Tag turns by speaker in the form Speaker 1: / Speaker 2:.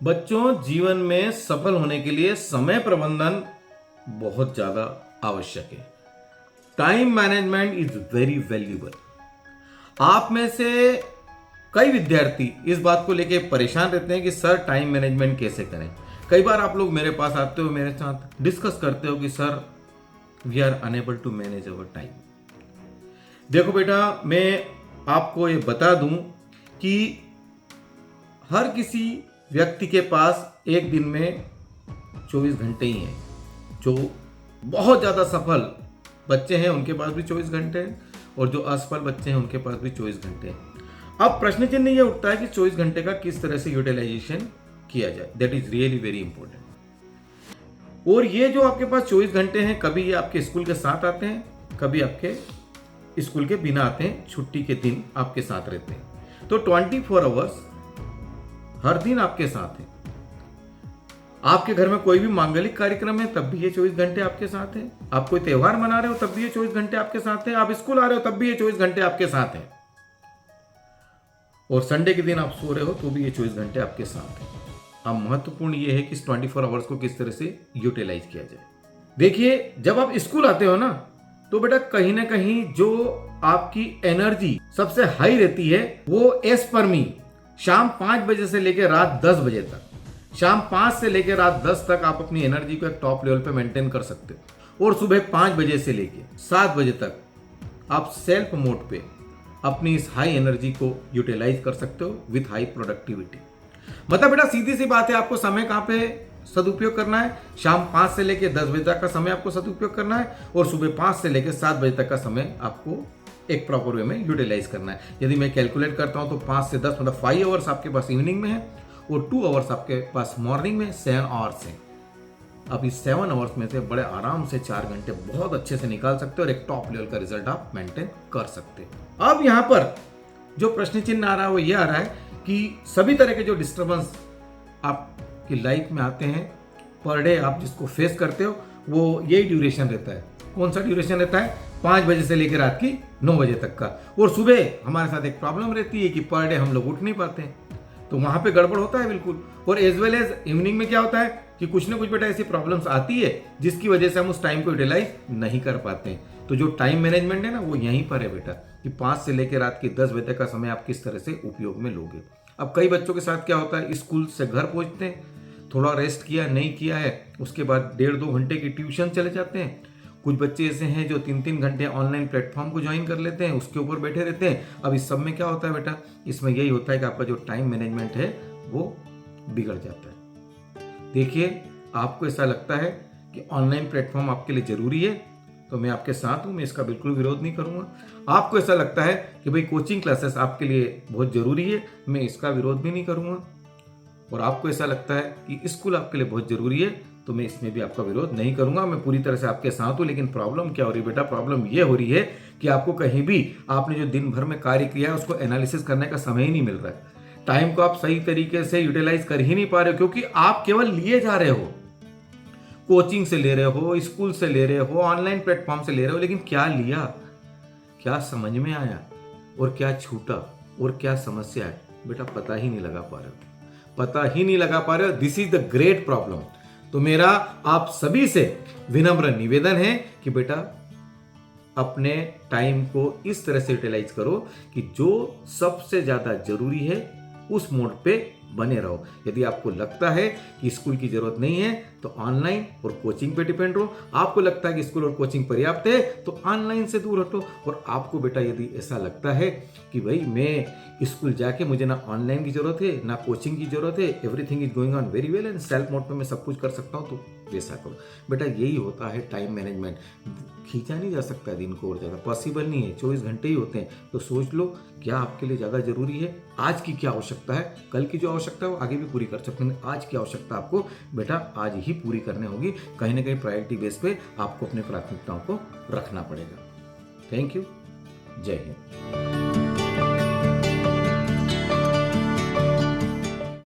Speaker 1: बच्चों, जीवन में सफल होने के लिए समय प्रबंधन बहुत ज्यादा आवश्यक है। Time management is very valuable. आप में से कई विद्यार्थी इस बात को लेके परेशान रहते हैं कि सर टाइम मैनेजमेंट कैसे करें। कई बार आप लोग मेरे पास आते हो, मेरे साथ डिस्कस करते हो कि sir we are unable to manage our time. देखो बेटा, मैं आपको ये बता दूं कि हर किसी व्यक्ति के पास एक दिन में 24 घंटे ही हैं। जो बहुत ज़्यादा सफल बच्चे हैं उनके पास भी 24 घंटे हैं और जो असफल बच्चे हैं उनके पास भी 24 घंटे हैं। अब प्रश्न चिन्ह ये उठता है कि 24 घंटे का किस तरह से यूटिलाइजेशन किया जाए। That is really very important. और ये जो आपके पास 24 घंटे हैं, कभी ये आपके स्कूल के साथ आते हैं, कभी आपके स्कूल के बिना आते हैं, छुट्टी के दिन आपके साथ रहते हैं। तो 24 आवर्स हर दिन आपके साथ है। आपके घर में कोई भी मांगलिक कार्यक्रम है तब भी ये 24 घंटे आपके साथ है। आप कोई त्योहार मना रहे हो तब भी ये 24 घंटे आपके साथ है। आप स्कूल आ रहे हो तब भी ये 24 घंटे आपके साथ है। और संडे के दिन आप सो रहे हो तो भी ये 24 घंटे आपके साथ है। अब महत्वपूर्ण ये है कि इस 24 आवर्स को किस तरह से यूटिलाइज किया जाए। देखिए, जब आप स्कूल आते हो ना तो बेटा कहीं ना कहीं जो आपकी एनर्जी सबसे हाई रहती है वो एज पर मी शाम 5 बजे से लेकर रात 10 बजे तक, शाम 5 से लेकर रात 10 तक आप अपनी एनर्जी को एक टॉप लेवल पे मेंटेन कर सकते हो। और सुबह 5 बजे से लेकर 7 बजे तक आप सेल्फ मोड पे अपनी इस हाई एनर्जी को यूटिलाइज कर सकते हो विथ हाई प्रोडक्टिविटी। मतलब बेटा सीधी सी बात है, आपको समय कहां पे सदुपयोग करना है। शाम 5 से लेकर 10 बजे तक का समय आपको सदुपयोग करना है और सुबह 5 से लेकर 7 बजे तक का समय आपको एक प्रॉपर वे में यूटिलाइज करना है। यदि मैं कैलकुलेट करता हूं तो 5 से 10 मतलब 5 आवर्स आपके पास इवनिंग में है और 2 आवर्स आपके पास मॉर्निंग में, 7 आवर्स है। अब इस 7 आवर्स में से बड़े आराम से 4 घंटे बहुत अच्छे से निकाल सकते हो और एक टॉप लेवल का रिजल्ट आप मेंटेन कर सकते हो। अब यहां पर जो प्रश्न चिन्ह आ रहा है वो ये आ रहा है कि सभी तरह के जो डिस्टर्बेंस आपकी लाइफ में आते हैं पर डे आप जिसको फेस करते हो वो यही ड्यूरेशन रहता है। कौन सा ड्यूरेशन रहता है? 5 बजे से लेकर रात की 9 बजे तक का। और सुबह हमारे साथ एक प्रॉब्लम रहती है कि पर डे हम लोग उठ नहीं पाते हैं, तो वहां पे गड़बड़ होता है बिल्कुल। और एज वेल एज इवनिंग में क्या होता है कि कुछ ना कुछ बेटा ऐसी प्रॉब्लम्स आती है जिसकी वजह से हम उस टाइम को यूटिलाइज नहीं कर पाते हैं। तो जो टाइम मैनेजमेंट है ना वो यहीं पर है बेटा, कि 5 से लेकर रात के 10 बजे तक का समय आप किस तरह से उपयोग में लोगे। अब कई बच्चों के साथ क्या होता है, स्कूल से घर पहुंचते हैं, थोड़ा रेस्ट किया नहीं किया है, उसके बाद 1.5-2 घंटे की ट्यूशन चले जाते हैं। कुछ बच्चे ऐसे हैं जो 3-3 घंटे ऑनलाइन प्लेटफॉर्म को ज्वाइन कर लेते हैं, उसके ऊपर बैठे रहते हैं। अब इस सब में क्या होता है बेटा, इसमें यही होता है कि आपका जो टाइम मैनेजमेंट है वो बिगड़ जाता है। देखिए, आपको ऐसा लगता है कि ऑनलाइन प्लेटफॉर्म आपके लिए जरूरी है तो मैं आपके साथ हूं, मैं इसका बिल्कुल विरोध नहीं करूंगा। आपको ऐसा लगता है कि भाई कोचिंग क्लासेस आपके लिए बहुत जरूरी है, मैं इसका विरोध भी नहीं करूंगा। और आपको ऐसा लगता है कि स्कूल आपके लिए बहुत जरूरी है तो मैं इसमें भी आपका विरोध नहीं करूंगा। मैं पूरी तरह से आपके साथ हूं। लेकिन प्रॉब्लम क्या हो रही है बेटा, प्रॉब्लम ये हो रही है कि आपको कहीं भी आपने जो दिन भर में कार्य किया है उसको एनालिसिस करने का समय ही नहीं मिल रहा है। टाइम को आप सही तरीके से यूटिलाइज कर ही नहीं पा रहे हो, क्योंकि आप केवल लिए जा रहे हो। कोचिंग से ले रहे हो, स्कूल से ले रहे हो, ऑनलाइन प्लेटफॉर्म से ले रहे हो, लेकिन क्या लिया, क्या समझ में आया और क्या छूटा और क्या समस्या है बेटा पता ही नहीं लगा पा रहे हो, पता ही नहीं लगा पा रहे हो। This is the great problem. तो मेरा आप सभी से विनम्र निवेदन है कि बेटा अपने टाइम को इस तरह से यूटिलाइज करो कि जो सबसे ज्यादा जरूरी है उस मोड पे बने रहो। यदि आपको लगता है कि स्कूल की जरूरत नहीं है तो ऑनलाइन और कोचिंग पे डिपेंड रहो। आपको लगता है कि स्कूल और कोचिंग पर्याप्त है तो ऑनलाइन से दूर हटो। और आपको बेटा यदि ऐसा लगता है कि भाई मैं स्कूल जाके मुझे ना ऑनलाइन की जरूरत है ना कोचिंग की जरूरत है, everything is going on very well and self mode पे मैं सब कुछ कर सकता हूँ, तो वैसा करो बेटा। यही होता है टाइम मैनेजमेंट। खींचा नहीं जा सकता दिन को और ज्यादा, पॉसिबल नहीं है। 24 घंटे ही होते हैं। तो सोच लो क्या आपके लिए ज्यादा जरूरी है, आज की क्या आवश्यकता है, कल की जो आवश्यकता है वो आगे भी पूरी कर सकते हैं। आज की आवश्यकता आपको बेटा आज ही पूरी करनी होगी। कहीं ना कहीं प्रायोरिटी बेस पे आपको अपने प्राथमिकताओं को रखना पड़ेगा। Thank you. जय हिंद।